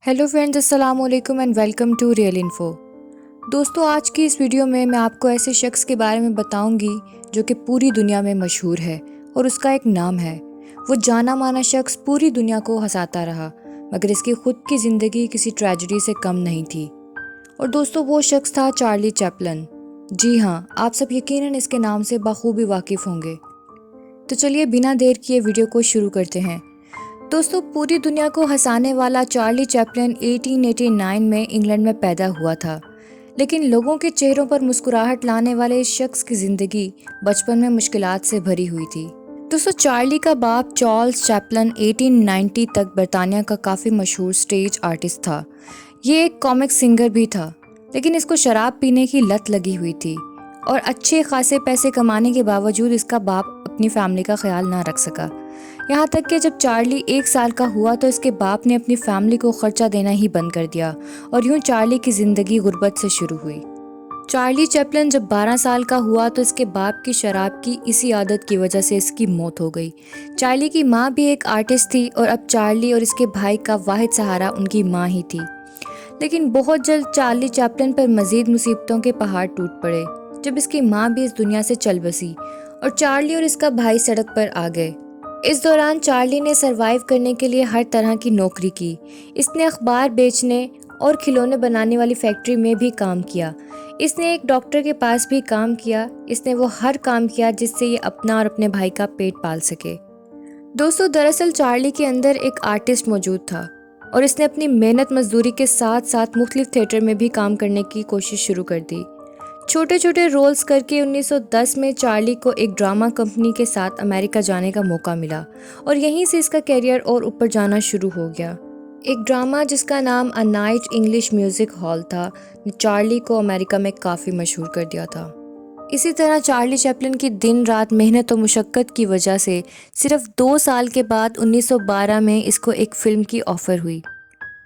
Hello friends, अस्सलाम वालेकुम and welcome to real info. दोस्तों, आज की इस वीडियो में मैं आपको ऐसे शख्स के बारे में बताऊंगी जो कि पूरी दुनिया में मशहूर है और उसका एक नाम है। वो जाना माना शख्स पूरी दुनिया को हंसाता रहा, मगर इसकी खुद की ज़िंदगी किसी ट्रेजेडी से कम नहीं थी। और दोस्तों, वो शख्स था चार्ली चैपलिन। जी हाँ, आप सब यकीनन इसके नाम से बखूबी वाकिफ़ होंगे। तो चलिए बिना देर किए वीडियो को शुरू करते हैं। दोस्तों, पूरी दुनिया को हंसाने वाला चार्ली चैपलिन 1889 में इंग्लैंड में पैदा हुआ था, लेकिन लोगों के चेहरों पर मुस्कुराहट लाने वाले इस शख्स की ज़िंदगी बचपन में मुश्किलात से भरी हुई थी। दोस्तों, चार्ली का बाप चार्ल्स चैपलिन 1890 तक बरतानिया का काफ़ी मशहूर स्टेज आर्टिस्ट था। ये एक कॉमिक सिंगर भी था, लेकिन इसको शराब पीने की लत लगी हुई थी और अच्छे खासे पैसे कमाने के बावजूद इसका बाप अपनी फैमिली का ख्याल ना रख सका। यहाँ तक कि जब चार्ली 1 साल का हुआ तो इसके बाप ने अपनी फैमिली को खर्चा देना ही बंद कर दिया और यूं चार्ली की ज़िंदगी गुर्बत से शुरू हुई। चार्ली चैपलिन जब 12 साल का हुआ तो इसके बाप की शराब की इसी आदत की वजह से इसकी मौत हो गई। चार्ली की माँ भी एक आर्टिस्ट थी और अब चार्ली और इसके भाई का वाहिद सहारा उनकी माँ ही थी। लेकिन बहुत जल्द चार्ली चैपलिन पर मज़ीद मुसीबतों के पहाड़ टूट पड़े जब इसकी माँ भी इस दुनिया से चल बसी और चार्ली और इसका भाई सड़क पर आ गए। इस दौरान चार्ली ने सरवाइव करने के लिए हर तरह की नौकरी की। इसने अखबार बेचने और खिलौने बनाने वाली फैक्ट्री में भी काम किया। इसने एक डॉक्टर के पास भी काम किया। इसने वो हर काम किया जिससे ये अपना और अपने भाई का पेट पाल सके। दोस्तों, दरअसल चार्ली के अंदर एक आर्टिस्ट मौजूद था और इसने अपनी मेहनत मजदूरी के साथ साथ मुख्तलिफ थिएटर में भी काम करने की कोशिश शुरू कर दी। छोटे छोटे रोल्स करके 1910 में चार्ली को एक ड्रामा कंपनी के साथ अमेरिका जाने का मौका मिला और यहीं से इसका कैरियर और ऊपर जाना शुरू हो गया। एक ड्रामा जिसका नाम a night English music hall था ने चार्ली को अमेरिका में काफ़ी मशहूर कर दिया था। इसी तरह चार्ली चैपलिन की दिन रात मेहनत और मुशक्क़त की वजह से सिर्फ 2 साल के बाद 1912 में इसको एक फ़िल्म की ऑफ़र हुई।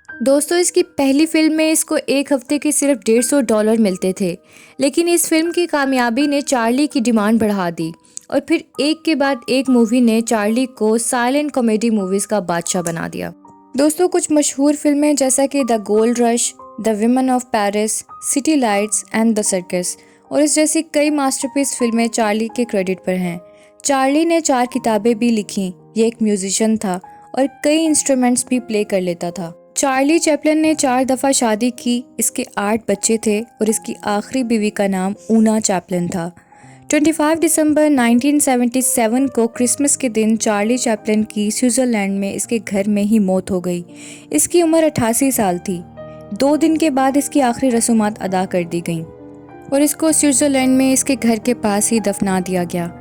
दोस्तों, इसकी पहली फिल्म में इसको एक हफ्ते के सिर्फ $150 मिलते थे, लेकिन इस फिल्म की कामयाबी ने चार्ली की डिमांड बढ़ा दी और फिर एक के बाद एक मूवी ने चार्ली को साइलेंट कॉमेडी मूवीज़ का बादशाह बना दिया। दोस्तों, कुछ मशहूर फिल्में जैसा कि the gold rush, the women of Paris, city lights and the circus और इस जैसी कई मास्टरपीस फिल्में चार्ली के क्रेडिट पर हैं। चार्ली ने 4 किताबें भी लिखीं। ये एक म्यूजिशियन था और कई इंस्ट्रूमेंट्स भी प्ले कर लेता था। चार्ली चैपलिन ने 4 दफ़ा शादी की। इसके 8 बच्चे थे और इसकी आखिरी बीवी का नाम ऊना चैपलिन था। 25 दिसंबर 1977 को क्रिसमस के दिन चार्ली चैपलिन की स्विट्ज़रलैंड में इसके घर में ही मौत हो गई। इसकी उम्र 88 साल थी। 2 दिन के बाद इसकी आखिरी रसूमात अदा कर दी गईं और इसको स्विट्ज़रलैंड में इसके घर के पास ही दफना दिया गया।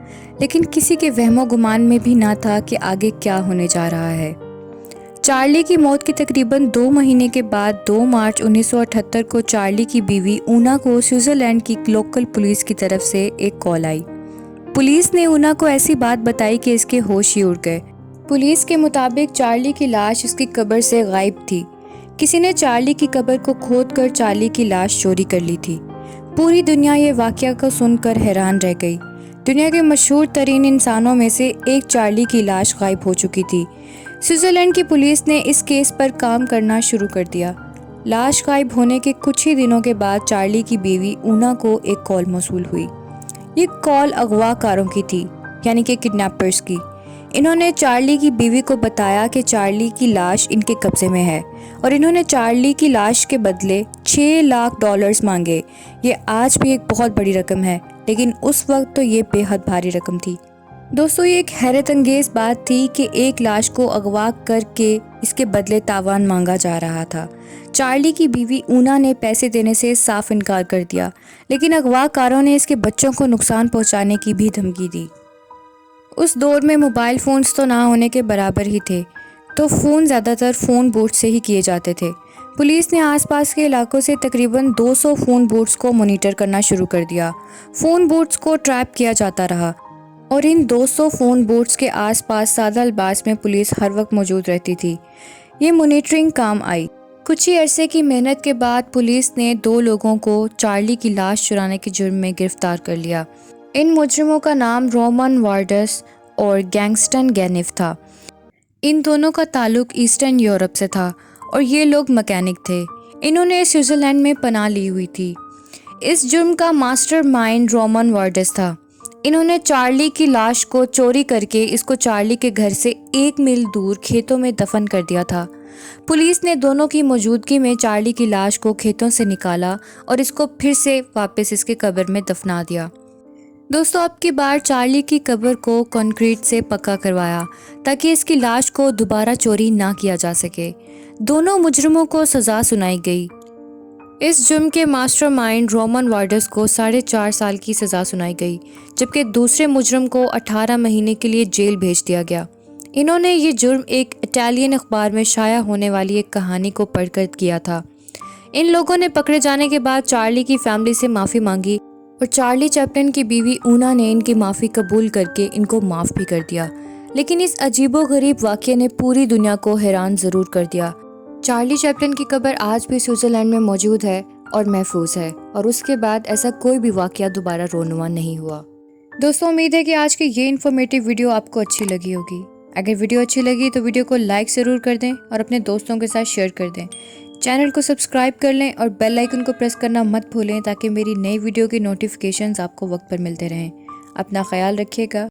लेकिन किसी के वहमो गुमान में भी ना था कि आगे क्या होने जा रहा है। चार्ली की मौत के तकरीबन 2 महीने के बाद 2 मार्च 1978 को चार्ली की बीवी ऊना को स्विट्ज़रलैंड की लोकल पुलिस की तरफ से एक कॉल आई। पुलिस ने ऊना को ऐसी बात बताई कि इसके होश ही उड़ गए। पुलिस के मुताबिक चार्ली की लाश उसकी कब्र से गायब थी। किसी ने चार्ली की कब्र को खोदकर चार्ली की लाश चोरी कर ली थी। पूरी दुनिया ये वाक़या को सुनकर हैरान रह गई। दुनिया के मशहूर तरीन इंसानों में से एक चार्ली की लाश गायब हो चुकी थी। स्विट्ज़रलैंड की पुलिस ने इस केस पर काम करना शुरू कर दिया। लाश गायब होने के कुछ ही दिनों के बाद चार्ली की बीवी ऊना को एक कॉल मौसूल हुई। ये कॉल अगवाकारों की थी, यानी कि किडनैपर्स की। इन्होंने चार्ली की बीवी को बताया कि चार्ली की लाश इनके कब्जे में है और इन्होंने चार्ली की लाश के बदले $6 लाख मांगे। ये आज भी एक बहुत बड़ी रकम है, लेकिन उस वक्त तो ये बेहद भारी रकम थी। दोस्तों, ये एक हैरत अंगेज़ बात थी कि एक लाश को अगवा करके इसके बदले तावान मांगा जा रहा था। चार्ली की बीवी ऊना ने पैसे देने से साफ इनकार कर दिया, लेकिन अगवाकारों ने इसके बच्चों को नुकसान पहुंचाने की भी धमकी दी। उस दौर में मोबाइल फ़ोन्स तो ना होने के बराबर ही थे, तो फ़ोन ज़्यादातर फ़ोन बूथ से ही किए जाते थे। पुलिस ने आसपास के इलाकों से तकरीबन 200 फ़ोन बूथ्स को मॉनिटर करना शुरू कर दिया। फ़ोन बूथ्स को ट्रैप किया जाता रहा और इन 200 फ़ोन बूथ्स के आसपास सादा लिबास में पुलिस हर वक्त मौजूद रहती थी। ये मॉनिटरिंग काम आई। कुछ ही अरसे की मेहनत के बाद पुलिस ने 2 लोगों को चार्ली की लाश चुराने के जुर्म में गिरफ्तार कर लिया। इन मुजरिमों का नाम रोमन वार्डस और गैंगस्टन गैनिफ था। इन दोनों का ताल्लुक ईस्टर्न यूरोप से था اور یہ لوگ مکینک تھے۔ انہوں نے سوئٹزرلینڈ میں پناہ لی ہوئی تھی۔ اس جرم کا ماسٹر مائنڈ رومن وارڈس تھا۔ انہوں نے چارلی کی لاش کو چوری کر کے اس کو چارلی کے گھر سے 1 میل دور کھیتوں میں دفن کر دیا تھا۔ پولیس نے دونوں کی موجودگی میں چارلی کی لاش کو کھیتوں سے نکالا اور اس کو پھر سے واپس اس کے قبر میں دفنا دیا۔ دوستو، اب کی بار چارلی کی قبر کو کنکریٹ سے پکا کروایا تاکہ اس کی لاش کو دوبارہ چوری نہ کیا جا سکے۔ دونوں مجرموں کو سزا سنائی گئی۔ اس جرم کے ماسٹر مائنڈ رومن وارڈس کو 4.5 سال کی سزا سنائی گئی، جبکہ دوسرے مجرم کو 18 مہینے کے لیے جیل بھیج دیا گیا۔ انہوں نے یہ جرم ایک اٹالین اخبار میں شائع ہونے والی ایک کہانی کو پڑھ کر کیا تھا۔ ان لوگوں نے پکڑے جانے کے بعد چارلی کی فیملی سے معافی مانگی اور چارلی چیپلن کی بیوی اونا نے ان کی معافی قبول کر کے ان کو معاف بھی کر دیا۔ لیکن اس عجیب و غریب واقعے نے پوری دنیا کو حیران ضرور کر دیا۔ چارلی چیپلن کی قبر آج بھی سوئٹزرلینڈ میں موجود ہے اور محفوظ ہے، اور اس کے بعد ایسا کوئی بھی واقعہ دوبارہ رونما نہیں ہوا۔ دوستوں، امید ہے کہ آج کی یہ انفارمیٹیو ویڈیو آپ کو اچھی لگی ہوگی۔ اگر ویڈیو اچھی لگی تو ویڈیو کو لائک ضرور کر دیں اور اپنے دوستوں کے ساتھ شیئر کر دیں۔ چینل کو سبسکرائب کر لیں اور بیل آئیکن کو پریس کرنا مت بھولیں تاکہ میری نئی ویڈیو کی نوٹیفیکیشنز آپ کو وقت پر ملتے رہیں۔ اپنا خیال رکھیے گا۔